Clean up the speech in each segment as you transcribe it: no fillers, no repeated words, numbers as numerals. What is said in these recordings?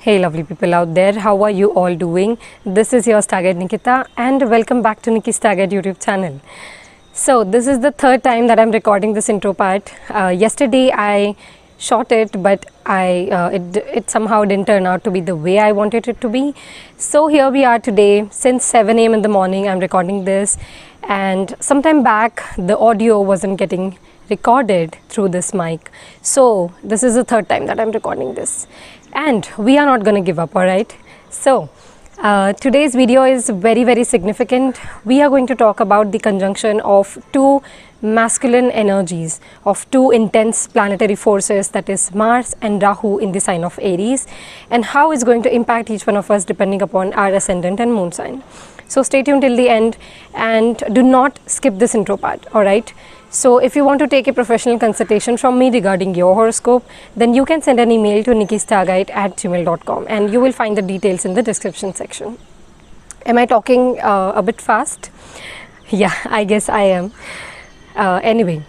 Hey lovely people out there, how are you all doing? This is your Stargate Nikita and welcome back to Nikki Stargate YouTube channel. So this is the third time that I'm recording this intro part. Yesterday I shot it, but it somehow didn't turn out to be the way I wanted it to be. So here we are today. Since 7 a.m. in the morning I'm recording this, and sometime back the audio wasn't getting recorded through this mic. So this is the third time that I'm recording this, and we are not going to give up, alright? So today's video is very significant. We are going to talk about the conjunction of two masculine energies, of two intense planetary forces, that is Mars and Rahu in the sign of Aries, and how it's going to impact each one of us depending upon our ascendant and moon sign. So stay tuned till the end and do not skip this intro part, alright? So if you want to take a professional consultation from me regarding your horoscope, then you can send an email to nikkistargate@gmail.com and you will find the details in the description section. Am I talking a bit fast? Yeah, I guess I am. Anyway,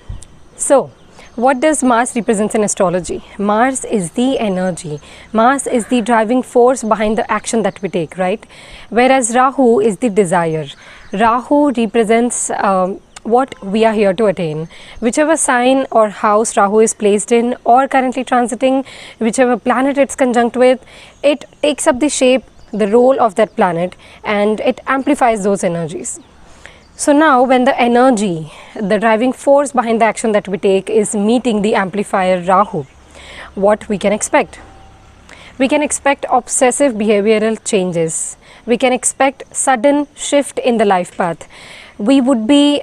so what does Mars represents in astrology? Mars is the energy. Mars is the driving force behind the action that we take, right? Whereas Rahu is the desire. Rahu represents what we are here to attain. Whichever sign or house Rahu is placed in or currently transiting, whichever planet it's conjunct with, it takes up the shape, the role of that planet, and it amplifies those energies. So now when the energy, the driving force behind the action that we take is meeting the amplifier Rahu, what we can expect? We can expect obsessive behavioral changes. We can expect sudden shift in the life path. We would be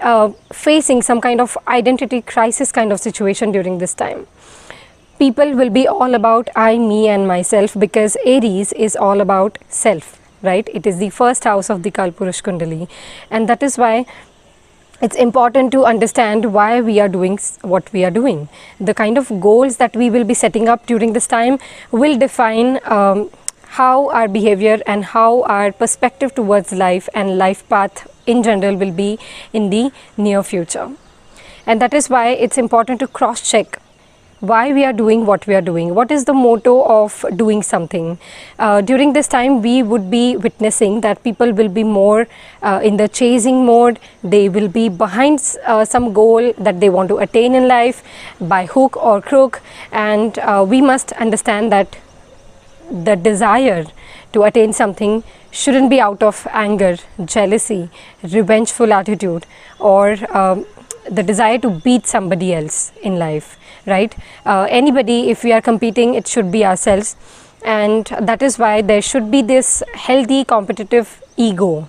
facing some kind of identity crisis kind of situation during this time. People will be all about I, me and myself, because Aries is all about self, right? It is the first house of the Kalpurush Kundali, and that is why it's important to understand why we are doing what we are doing. The kind of goals that we will be setting up during this time will define how our behavior and how our perspective towards life and life path in general will be in the near future. And that is why it's important to cross check why we are doing what we are doing. What is the motto of doing something? During this time we would be witnessing that people will be more in the chasing mode. They will be behind some goal that they want to attain in life by hook or crook, and we must understand that the desire to attain something shouldn't be out of anger, jealousy, revengeful attitude, or the desire to beat somebody else in life, right? Anybody, if we are competing, it should be ourselves, and that is why there should be this healthy competitive ego.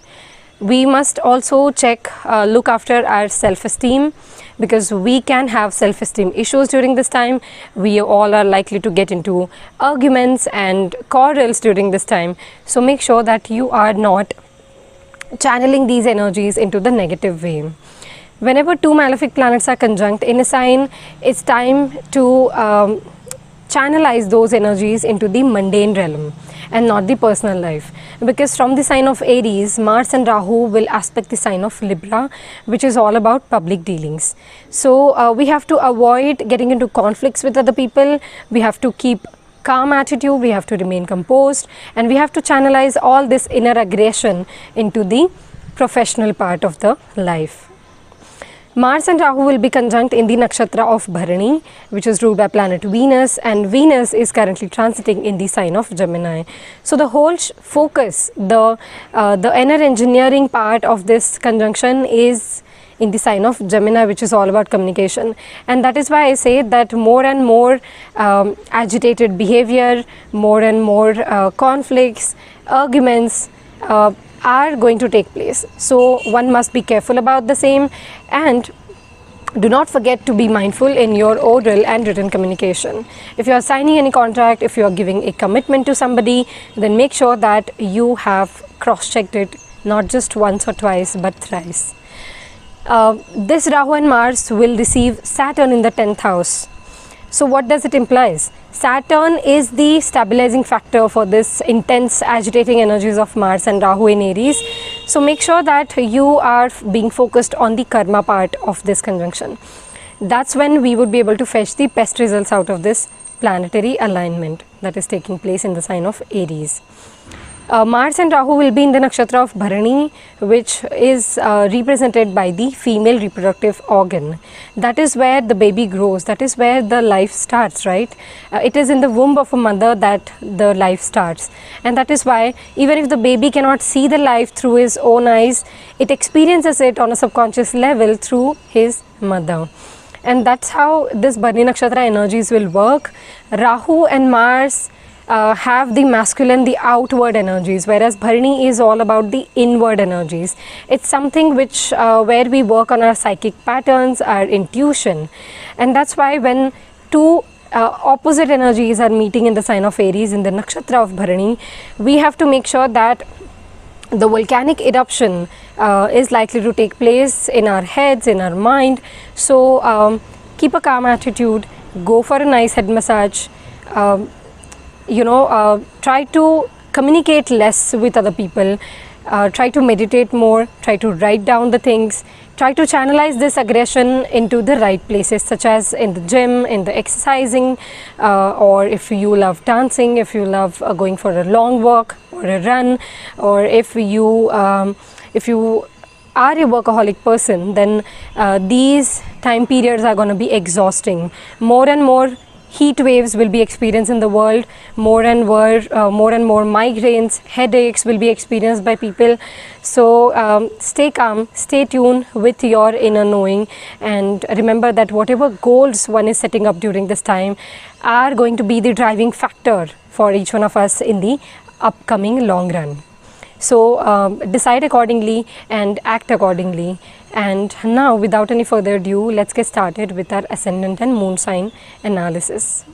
We must also check, look after our self-esteem, because we can have self-esteem issues during this time. We all are likely to get into arguments and quarrels during this time. So make sure that you are not channeling these energies into the negative way. Whenever two malefic planets are conjunct in a sign, it's time to channelize those energies into the mundane realm and not the personal life, because from the sign of Aries, Mars and Rahu will aspect the sign of Libra, which is all about public dealings. So we have to avoid getting into conflicts with other people. We have to keep calm attitude, we have to remain composed, and we have to channelize all this inner aggression into the professional part of the life. Mars and Rahu will be conjunct in the Nakshatra of Bharani, which is ruled by planet Venus, and Venus is currently transiting in the sign of Gemini. So the whole focus, the inner engineering part of this conjunction is in the sign of Gemini, which is all about communication. And that is why I say that more and more agitated behavior, more and more conflicts, arguments are going to take place. So one must be careful about the same, and do not forget to be mindful in your oral and written communication. If you are signing any contract, if you are giving a commitment to somebody, then make sure that you have cross-checked it not just once or twice but thrice. This Rahu and Mars will receive Saturn in the 10th house. So what does it imply? Saturn is the stabilizing factor for this intense agitating energies of Mars and Rahu in Aries. So make sure that you are being focused on the karma part of this conjunction. That's when we would be able to fetch the best results out of this planetary alignment that is taking place in the sign of Aries. Mars and Rahu will be in the nakshatra of Bharani, which is represented by the female reproductive organ. That is where the baby grows, that is where the life starts, right? It is in the womb of a mother that the life starts, and that is why even if the baby cannot see the life through his own eyes, it experiences it on a subconscious level through his mother. And that's how this Bharani nakshatra energies will work. Rahu and Mars have the masculine, the outward energies, whereas Bharani is all about the inward energies. It's something which where we work on our psychic patterns, our intuition, and that's why when two opposite energies are meeting in the sign of Aries in the nakshatra of Bharani, we have to make sure that the volcanic eruption is likely to take place in our heads, in our mind. So keep a calm attitude, go for a nice head massage, try to communicate less with other people, try to meditate more, try to write down the things, try to channelize this aggression into the right places, such as in the gym, in the exercising, or if you love dancing, if you love going for a long walk or a run, or if you are a workaholic person, then these time periods are going to be exhausting. More and more heat waves will be experienced in the world, more and more migraines, headaches will be experienced by people. So stay calm, stay tuned with your inner knowing, and remember that whatever goals one is setting up during this time are going to be the driving factor for each one of us in the upcoming long run. So decide accordingly and act accordingly. And now, without any further ado, let's get started with our ascendant and moon sign analysis.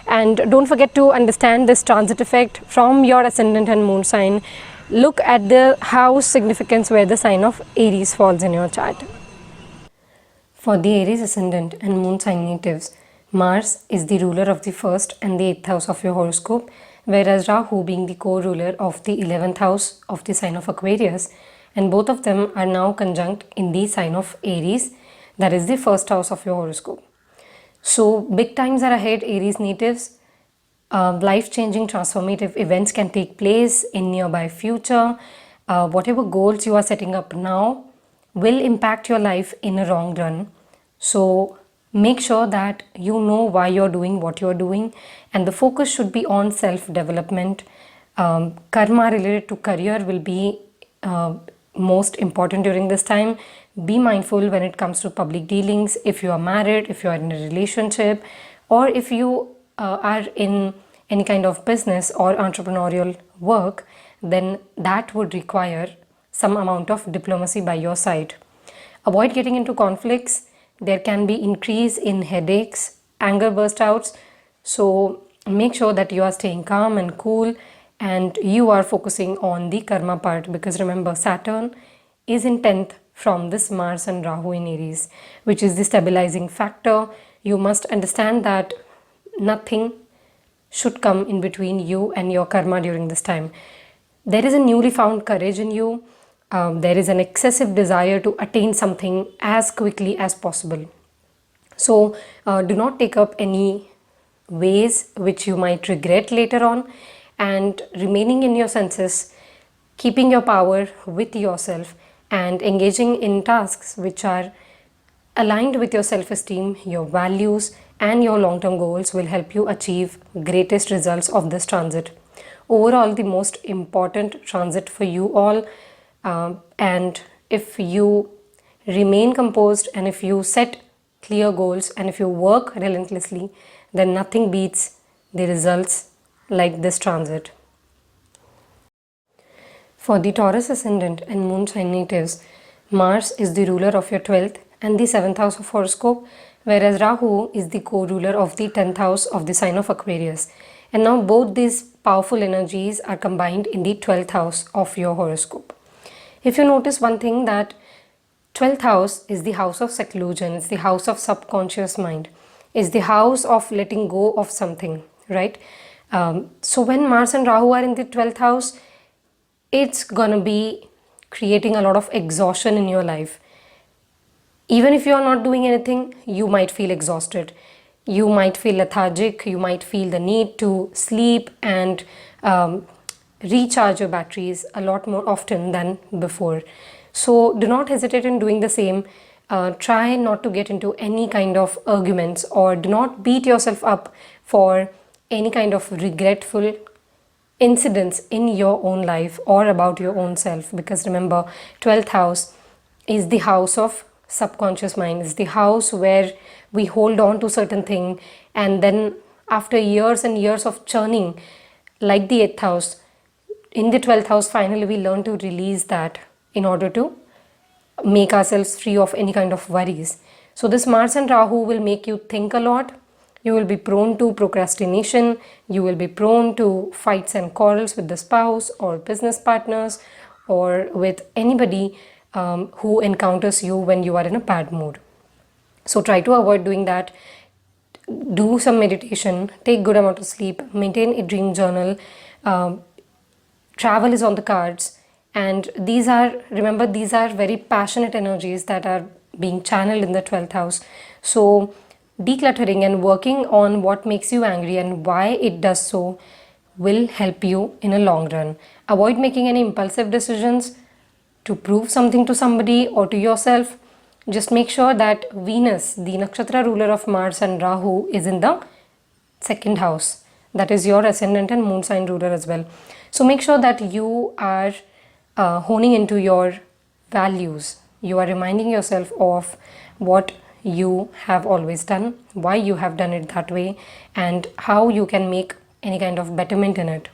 And don't forget to understand this transit effect from your ascendant and moon sign. Look at the house significance where the sign of Aries falls in your chart. For the Aries ascendant and moon sign natives, Mars is the ruler of the 1st and the 8th house of your horoscope, whereas Rahu being the co-ruler of the 11th house of the sign of Aquarius, and both of them are now conjunct in the sign of Aries, that is the 1st house of your horoscope. So big times are ahead, Aries natives. Life-changing transformative events can take place in nearby future. Whatever goals you are setting up now will impact your life in a long run. So make sure that you know why you're doing what you're doing, and the focus should be on self-development. Karma related to career will be most important during this time. Be mindful when it comes to public dealings. If you are married, if you are in a relationship, or if you are in any kind of business or entrepreneurial work, then that would require some amount of diplomacy by your side. Avoid getting into conflicts. There can be increase in headaches, anger burst outs. So make sure that you are staying calm and cool, and you are focusing on the karma part, because remember, Saturn is in 10th from this Mars and Rahu in Aries, which is the stabilizing factor. You must understand that nothing should come in between you and your karma during this time. There is a newly found courage in you. There is an excessive desire to attain something as quickly as possible. So do not take up any ways which you might regret later on, and remaining in your senses, keeping your power with yourself, and engaging in tasks which are aligned with your self-esteem, your values, and your long-term goals will help you achieve greatest results of this transit. Overall, the most important transit for you all, and if you remain composed, and if you set clear goals, and if you work relentlessly, then nothing beats the results like this transit. For the Taurus ascendant and moon sign natives, Mars is the ruler of your 12th and the 7th house of horoscope, whereas Rahu is the co-ruler of the 10th house of the sign of Aquarius. And now both these powerful energies are combined in the 12th house of your horoscope. If you notice one thing, that 12th house is the house of seclusion, it's the house of subconscious mind, it's the house of letting go of something, right? So when Mars and Rahu are in the 12th house, it's gonna be creating a lot of exhaustion in your life. Even if you are not doing anything, you might feel exhausted. You might feel lethargic, you might feel the need to sleep and recharge your batteries a lot more often than before. So do not hesitate in doing the same. Try not to get into any kind of arguments, or do not beat yourself up for any kind of regretful incidents in your own life or about your own self. Because remember, 12th house is the house of subconscious mind, is the house where we hold on to certain thing, and then after years and years of churning, like the 8th house, in the 12th house finally we learn to release that in order to make ourselves free of any kind of worries. So this Mars and Rahu will make you think a lot. You will be prone to procrastination. You will be prone to fights and quarrels with the spouse or business partners, or with anybody who encounters you when you are in a bad mood. So try to avoid doing that. Do some meditation, take good amount of sleep, maintain a dream journal. Travel is on the cards, and these are, remember, these are very passionate energies that are being channeled in the 12th house. So decluttering and working on what makes you angry and why it does so will help you in a long run. Avoid making any impulsive decisions to prove something to somebody or to yourself. Just make sure that Venus, the nakshatra ruler of Mars and Rahu, is in the 2nd house. That is your ascendant and moon sign ruler as well. So make sure that you are honing into your values. You are reminding yourself of what you have always done, why you have done it that way, and how you can make any kind of betterment in it.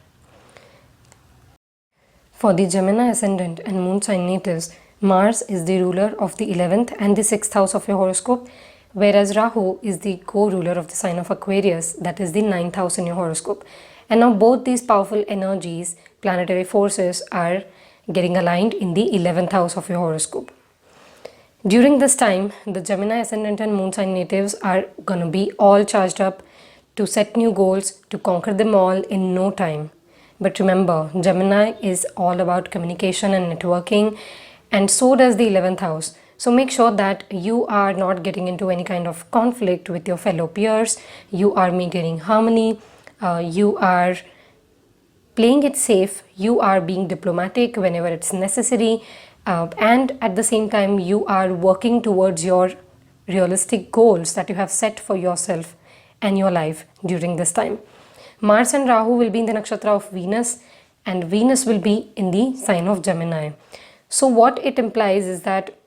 For the Gemini ascendant and moon sign natives, Mars is the ruler of the 11th and the 6th house of your horoscope, whereas Rahu is the co-ruler of the sign of Aquarius, that is the 9th house in your horoscope. And now both these powerful energies, planetary forces, are getting aligned in the 11th house of your horoscope. During this time, the Gemini ascendant and moon sign natives are gonna be all charged up to set new goals, to conquer them all in no time. But remember, Gemini is all about communication and networking, and so does the 11th house. So make sure that you are not getting into any kind of conflict with your fellow peers. You are maintaining harmony. You are playing it safe. You are being diplomatic whenever it's necessary. And at the same time, you are working towards your realistic goals that you have set for yourself and your life during this time. Mars and Rahu will be in the nakshatra of Venus, and Venus will be in the sign of Gemini. So what it implies is that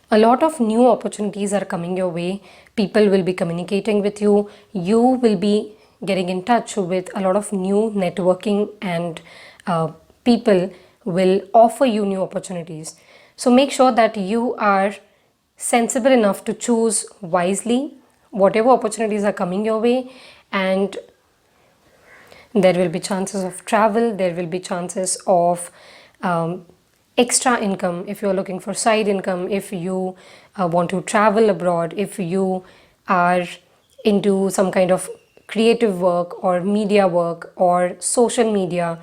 a lot of new opportunities are coming your way. People will be communicating with you. You will be getting in touch with a lot of new networking, and people will offer you new opportunities. So make sure that you are sensible enough to choose wisely whatever opportunities are coming your way, and there will be chances of travel, there will be chances of extra income if you're looking for side income, if you want to travel abroad, if you are into some kind of creative work or media work or social media,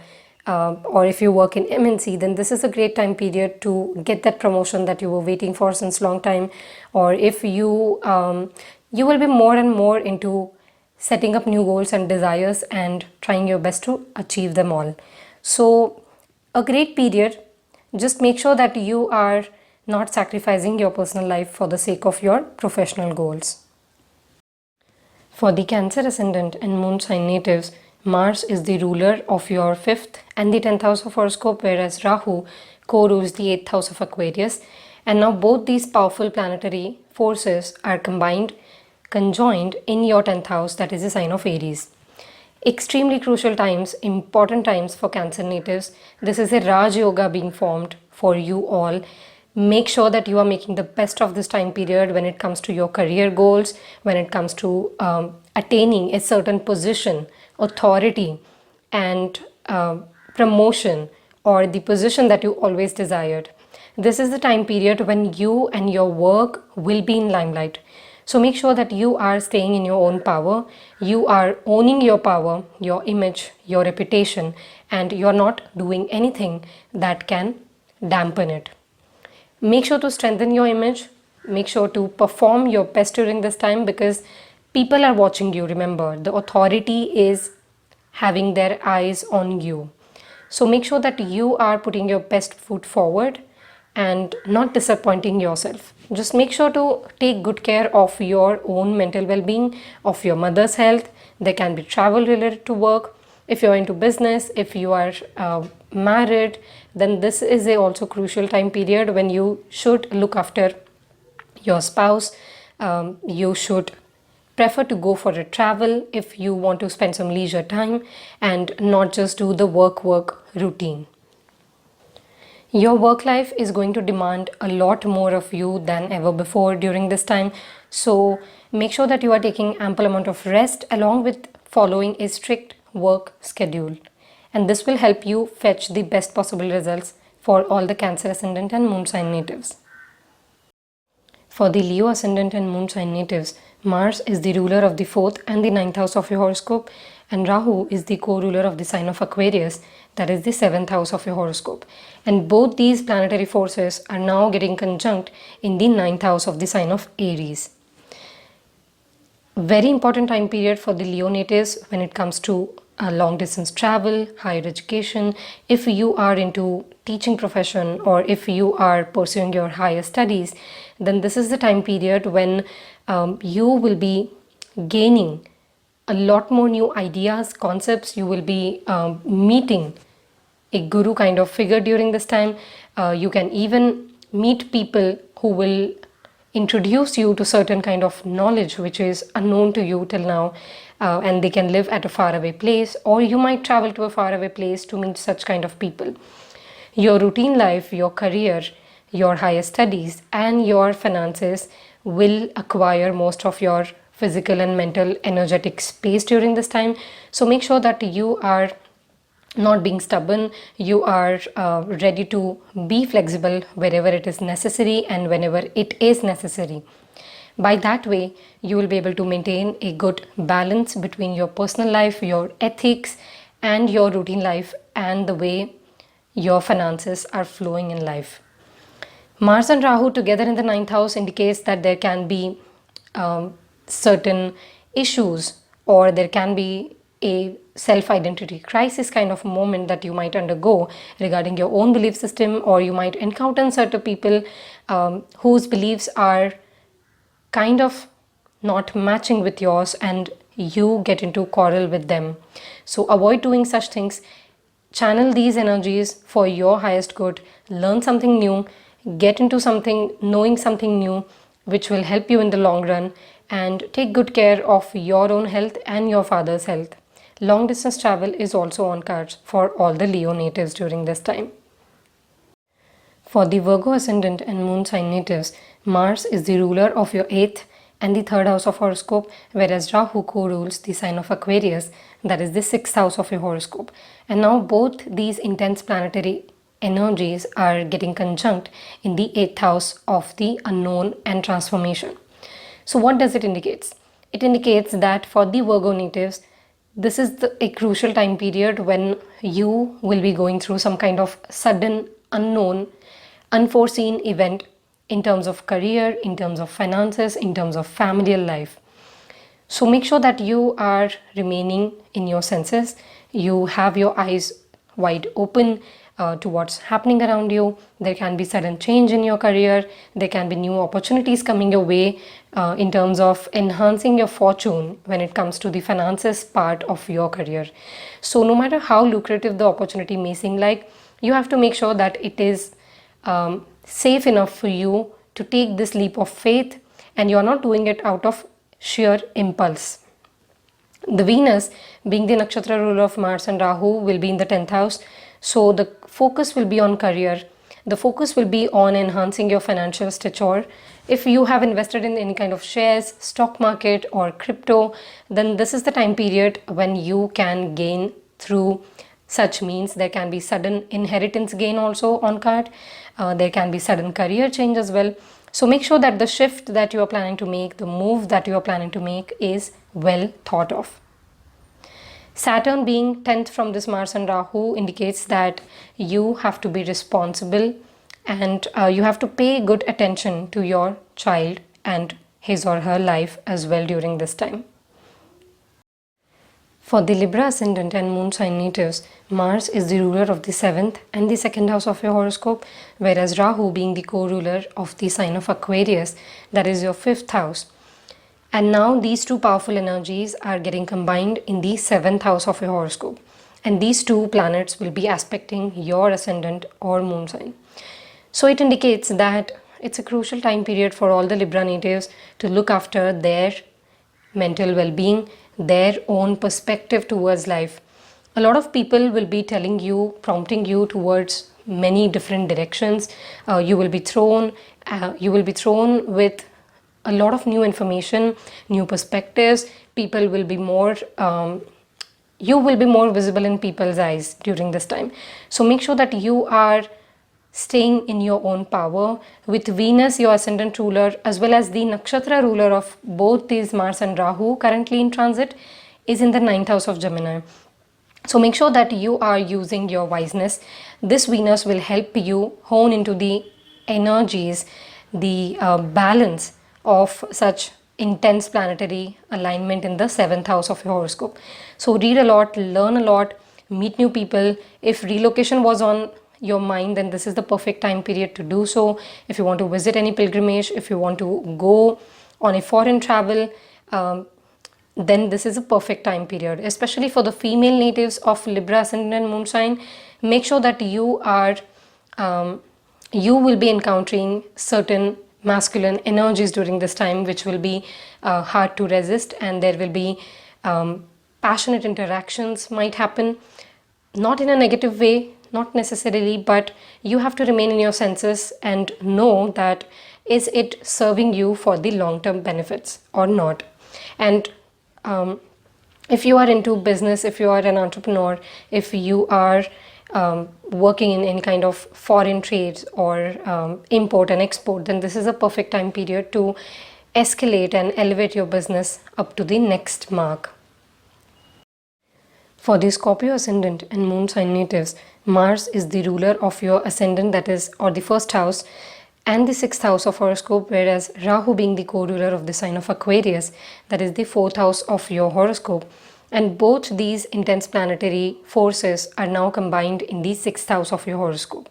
or if you work in MNC, then this is a great time period to get that promotion that you were waiting for since long time. Or if you you will be more and more into setting up new goals and desires and trying your best to achieve them all. So a great period. Just make sure that you are not sacrificing your personal life for the sake of your professional goals. For the Cancer ascendant and moon sign natives, Mars is the ruler of your 5th and the 10th house of horoscope, whereas Rahu co-rules the 8th house of Aquarius. And now both these powerful planetary forces are conjoined in your 10th house, that is the sign of Aries. Extremely crucial times, important times for Cancer natives. This is a Raj Yoga being formed for you all. Make sure that you are making the best of this time period when it comes to your career goals, when it comes to attaining a certain position, authority, and promotion, or the position that you always desired. This is the time period when you and your work will be in limelight. So make sure that you are staying in your own power, you are owning your power, your image, your reputation, and you are not doing anything that can dampen it. Make sure to strengthen your image, Make sure to perform your best during this time because people are watching you. Remember, the authority is having their eyes on you. So make sure that you are putting your best foot forward and not disappointing yourself. Just make sure to take good care of your own mental well-being, of your mother's health. There can be travel related to work. If you're into business, if you are married, then this is a also crucial time period when you should look after your spouse. You should prefer to go for a travel if you want to spend some leisure time and not just do the work routine. Your work life is going to demand a lot more of you than ever before during this time. So make sure that you are taking ample amount of rest along with following a strict work schedule. And this will help you fetch the best possible results for all the Cancer Ascendant and Moon sign natives. For the Leo Ascendant and Moon sign natives, Mars is the ruler of the 4th and the 9th house of your horoscope, and Rahu is the co-ruler of the sign of Aquarius, that is the 7th house of your horoscope. And both these planetary forces are now getting conjunct in the 9th house of the sign of Aries. Very important time period for the Leo natives when it comes to long distance travel, higher education. If you are into teaching profession or if you are pursuing your higher studies, then this is the time period when you will be gaining a lot more new ideas, concepts. You will be meeting a guru kind of figure during this time. You can even meet people who will introduce you to certain kind of knowledge which is unknown to you till now, and they can live at a faraway place, or you might travel to a faraway place to meet such kind of people. Your routine life, your career, your higher studies and your finances will acquire most of your physical and mental energetic space during this time. So make sure that you are not being stubborn, you are ready to be flexible wherever it is necessary and whenever it is necessary. By that way, you will be able to maintain a good balance between your personal life, your ethics and your routine life and the way your finances are flowing in life. Mars and Rahu together in the 9th house indicates that there can be certain issues, or there can be a self-identity crisis kind of moment that you might undergo regarding your own belief system, or you might encounter certain people whose beliefs are kind of not matching with yours and you get into quarrel with them. So avoid doing such things. Channel these energies for your highest good. Learn something new, get into something, knowing something new which will help you in the long run, and take good care of your own health and your father's health. Long distance travel is also on cards for all the Leo natives during this time. For the Virgo Ascendant and Moon sign natives, Mars is the ruler of your 8th and the 3rd house of horoscope, whereas Rahu co-rules the sign of Aquarius, that is the 6th house of your horoscope. And now both these intense planetary energies are getting conjunct in the 8th house of the unknown and transformation. So what does it indicate? It indicates that for the Virgo natives, this is a crucial time period when you will be going through some kind of sudden, unknown, unforeseen event in terms of career, in terms of finances, in terms of familial life. So make sure that you are remaining in your senses. You have your eyes wide open to what's happening around you. There can be sudden change in your career. There can be new opportunities coming your way in terms of enhancing your fortune when it comes to the finances part of your career. So no matter how lucrative the opportunity may seem like, you have to make sure that it is safe enough for you to take this leap of faith, and you are not doing it out of sheer impulse. The Venus, being the nakshatra ruler of Mars and Rahu, will be in the 10th house. So the focus will be on career. The focus will be on enhancing your financial stature. If you have invested in any kind of shares, stock market or crypto, then this is the time period when you can gain through such means. There can be sudden inheritance gain also on card. There can be sudden career change as well. So make sure that the shift that you are planning to make, the move that you are planning to make is well thought of. Saturn being 10th from this Mars and Rahu indicates that you have to be responsible and you have to pay good attention to your child and his or her life as well during this time. For the Libra Ascendant and Moon sign natives, Mars is the ruler of the 7th and the 2nd house of your horoscope, whereas Rahu, being the co-ruler of the sign of Aquarius, that is your 5th house. And now these two powerful energies are getting combined in the 7th house of your horoscope. And these two planets will be aspecting your ascendant or moon sign. So it indicates that it's a crucial time period for all the Libra natives to look after their mental well-being, their own perspective towards life. A lot of people will be telling you, prompting you towards many different directions. You will be thrown with a lot of new information, new perspectives. People will be more you will be more visible in people's eyes during this time. So make sure that you are staying in your own power, with Venus, your ascendant ruler, as well as the Nakshatra ruler of both these Mars and Rahu currently in transit, is in the 9th house of Gemini. So make sure that you are using your wiseness. This Venus will help you hone into the energies, the balance of such intense planetary alignment in the 7th house of your horoscope. So read a lot, learn a lot, meet new people. If relocation was on your mind, then this is the perfect time period to do so. If you want to visit any pilgrimage, if you want to go on a foreign travel, then this is a perfect time period, especially for the female natives of Libra Ascendant and Moon sign. Make sure that you will be encountering certain masculine energies during this time, which will be hard to resist, and there will be passionate interactions might happen, not in a negative way, not necessarily, but you have to remain in your senses and know that is it serving you for the long-term benefits or not. And if you are into business, if you are an entrepreneur, if you are working in any kind of foreign trades or import and export, then this is a perfect time period to escalate and elevate your business up to the next mark. For the Scorpio ascendant and moon sign natives, Mars is the ruler of your ascendant, that is, or the 1st house, and the 6th house of horoscope, whereas Rahu, being the co-ruler of the sign of Aquarius, that is the 4th house of your horoscope. And both these intense planetary forces are now combined in the 6th house of your horoscope.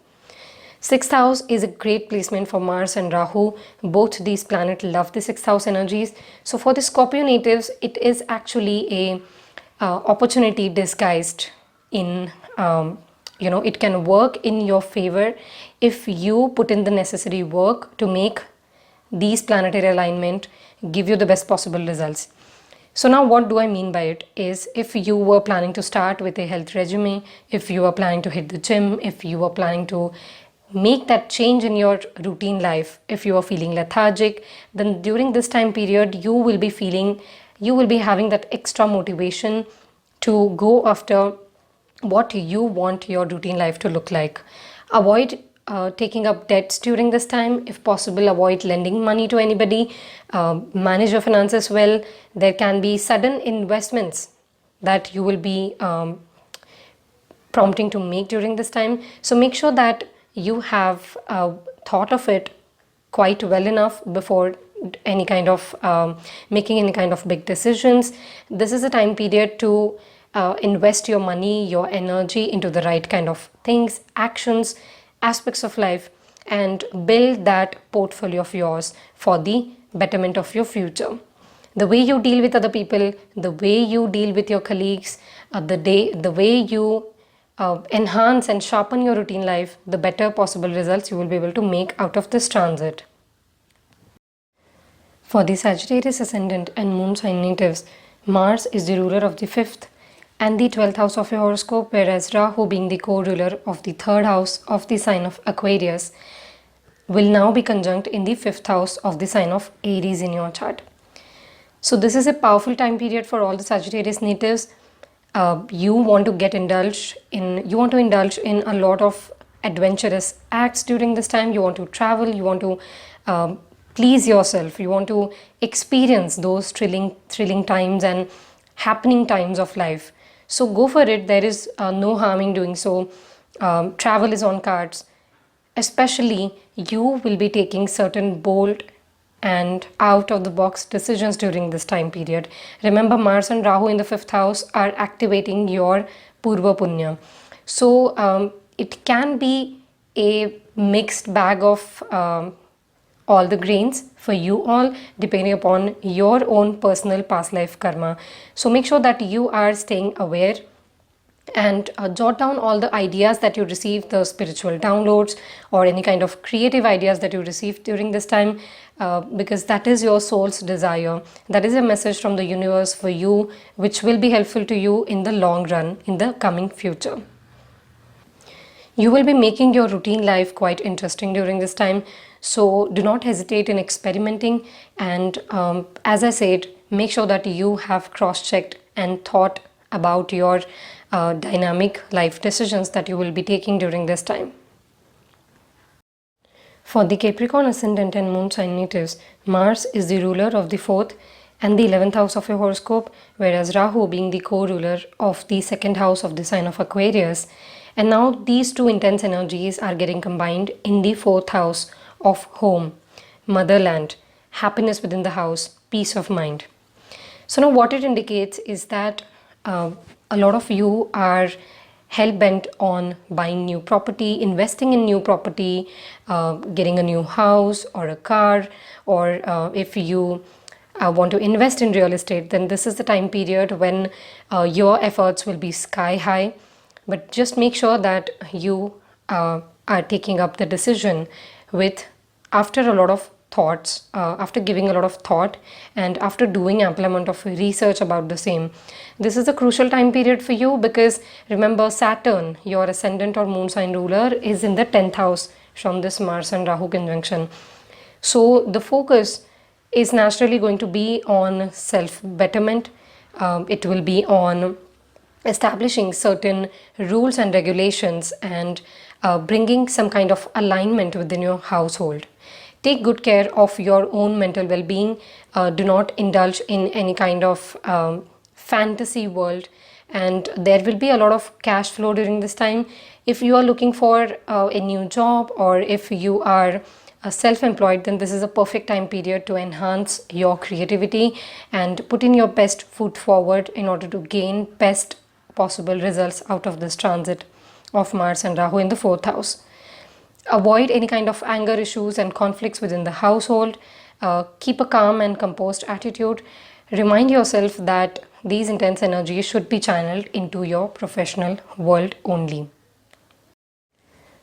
6th house is a great placement for Mars and Rahu. Both these planets love the 6th house energies. So for the Scorpio natives, it is actually a opportunity disguised in, it can work in your favor if you put in the necessary work to make these planetary alignment give you the best possible results. So now what do I mean by it is, if you were planning to start with a health regime, if you are planning to hit the gym, if you are planning to make that change in your routine life, if you are feeling lethargic, then during this time period you will be having that extra motivation to go after what you want your routine life to look like. Avoid taking up debts during this time. If possible, avoid lending money to anybody. Manage your finances well. There can be sudden investments that you will be prompting to make during this time. So make sure that you have thought of it quite well enough before any kind of making any kind of big decisions. This is a time period to invest your money, your energy into the right kind of things, actions, aspects of life, and build that portfolio of yours for the betterment of your future. The way you deal with other people, the way you deal with your colleagues, the way you enhance and sharpen your routine life, the better possible results you will be able to make out of this transit. For the Sagittarius ascendant and moon sign natives, Mars is the ruler of the 5th and the 12th house of your horoscope, whereas Rahu, being the co-ruler of the 3rd house of the sign of Aquarius, will now be conjunct in the 5th house of the sign of Aries in your chart. So this is a powerful time period for all the Sagittarius natives. You want to indulge in a lot of adventurous acts during this time. You want to travel, you want to please yourself, you want to experience those thrilling times and happening times of life. So go for it. There is no harm in doing so. Travel is on cards. especially you will be taking certain bold and out of the box decisions during this time period. Remember, Mars and Rahu in the 5th house are activating your Purva Punya. So it can be a mixed bag of all the grains for you all, depending upon your own personal past life karma. So make sure that you are staying aware and jot down all the ideas that you receive, the spiritual downloads or any kind of creative ideas that you receive during this time, because that is your soul's desire. That is a message from the universe for you, which will be helpful to you in the long run, in the coming future. You will be making your routine life quite interesting during this time, so do not hesitate in experimenting. And as I said, make sure that you have cross-checked and thought about your dynamic life decisions that you will be taking during this time. For the Capricorn Ascendant and Moon sign natives, Mars is the ruler of the 4th and the 11th house of your horoscope, whereas Rahu being the co-ruler of the 2nd house of the sign of Aquarius. And now these two intense energies are getting combined in the 4th house of home, motherland, happiness within the house, peace of mind. So now what it indicates is that a lot of you are hell-bent on buying new property, investing in new property, getting a new house or a car, or if you want to invest in real estate, then this is the time period when your efforts will be sky high. But just make sure that you are taking up the decision with after a lot of thoughts, after giving a lot of thought and after doing ample amount of research about the same. This is a crucial time period for you because remember, Saturn, your ascendant or moon sign ruler, is in the 10th house from this Mars and Rahu conjunction. So the focus is naturally going to be on self-betterment. It will be on establishing certain rules and regulations and bringing some kind of alignment within your household. Take good care of your own mental well-being. Do not indulge in any kind of fantasy world, and there will be a lot of cash flow during this time. If you are looking for a new job or if you are self-employed, then this is a perfect time period to enhance your creativity and put in your best foot forward in order to gain best possible results out of this transit of Mars and Rahu in the 4th house. Avoid any kind of anger issues and conflicts within the household. Keep a calm and composed attitude. Remind yourself that these intense energies should be channeled into your professional world only.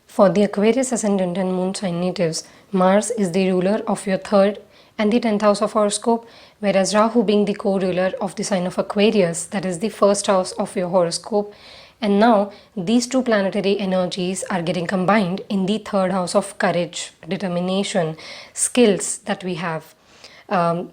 For the Aquarius Ascendant and Moon sign natives, Mars is the ruler of your 3rd and the 10th house of horoscope, whereas Rahu being the co-ruler of the sign of Aquarius, that is the 1st house of your horoscope. And now these two planetary energies are getting combined in the 3rd house of courage, determination, skills that we have.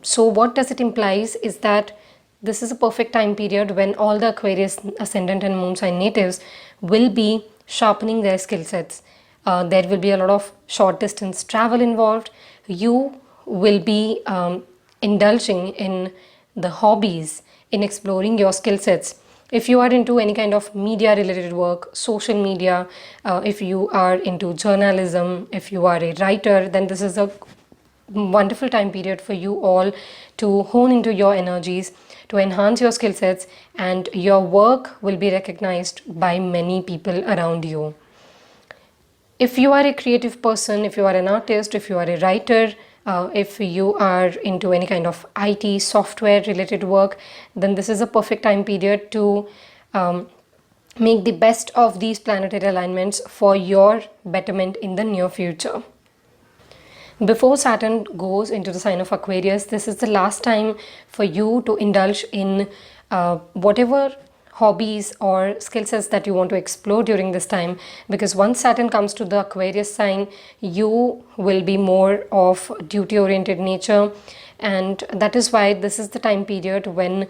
So what does it implies is that this is a perfect time period when all the Aquarius Ascendant and Moon sign natives will be sharpening their skill sets. There will be a lot of short distance travel involved. You will be indulging in the hobbies, in exploring your skill sets. If you are into any kind of media related work, social media, if you are into journalism, if you are a writer, then this is a wonderful time period for you all to hone into your energies, to enhance your skill sets, and your work will be recognized by many people around you. If you are a creative person, if you are an artist, if you are a writer, if you are into any kind of IT, software related work, then this is a perfect time period to make the best of these planetary alignments for your betterment in the near future. Before Saturn goes into the sign of Aquarius, this is the last time for you to indulge in whatever hobbies or skill sets that you want to explore during this time, because once Saturn comes to the Aquarius sign, you will be more of duty oriented nature, and that is why this is the time period when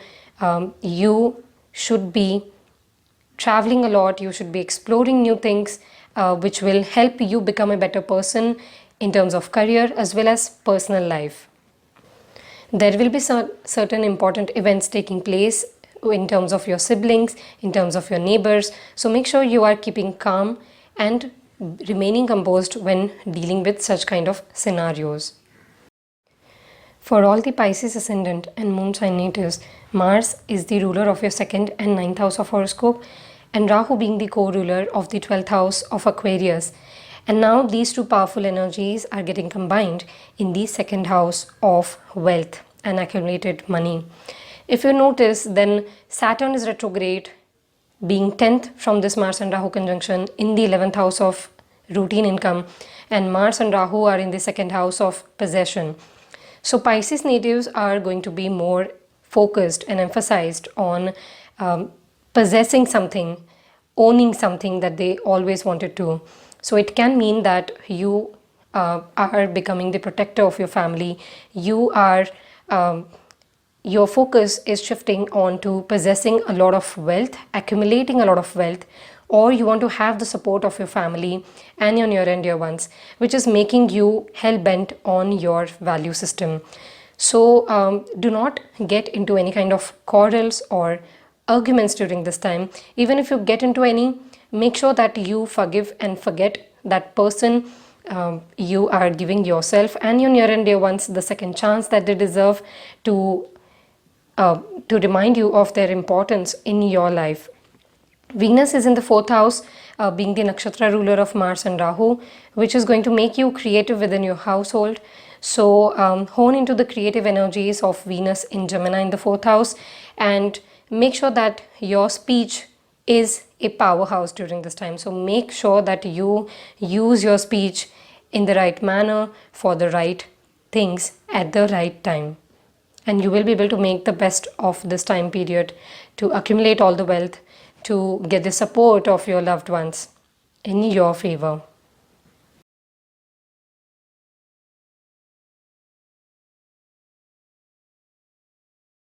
you should be traveling a lot, you should be exploring new things which will help you become a better person in terms of career as well as personal life. There will be certain important events taking place in terms of your siblings, in terms of your neighbors. So make sure you are keeping calm and remaining composed when dealing with such kind of scenarios. For all the Pisces ascendant and moon sign natives, Mars is the ruler of your 2nd and 9th house of horoscope, and Rahu being the co-ruler of the 12th house of Aquarius. And now these two powerful energies are getting combined in the 2nd house of wealth and accumulated money. If you notice, then Saturn is retrograde, being 10th from this Mars and Rahu conjunction in the 11th house of routine income, and Mars and Rahu are in the 2nd house of possession. So Pisces natives are going to be more focused and emphasized on possessing something, owning something that they always wanted to. So it can mean that you are becoming the protector of your family. You are your focus is shifting on to possessing a lot of wealth, accumulating a lot of wealth, or you want to have the support of your family and your near and dear ones, which is making you hell-bent on your value system. So do not get into any kind of quarrels or arguments during this time. Even if you get into any, make sure that you forgive and forget that person. You are giving yourself and your near and dear ones the second chance that they deserve to remind you of their importance in your life. Venus is in the 4th house, being the Nakshatra ruler of Mars and Rahu, which is going to make you creative within your household. So hone into the creative energies of Venus in Gemini in the 4th house, and make sure that your speech is a powerhouse during this time. So make sure that you use your speech in the right manner for the right things at the right time. And you will be able to make the best of this time period to accumulate all the wealth, to get the support of your loved ones in your favor.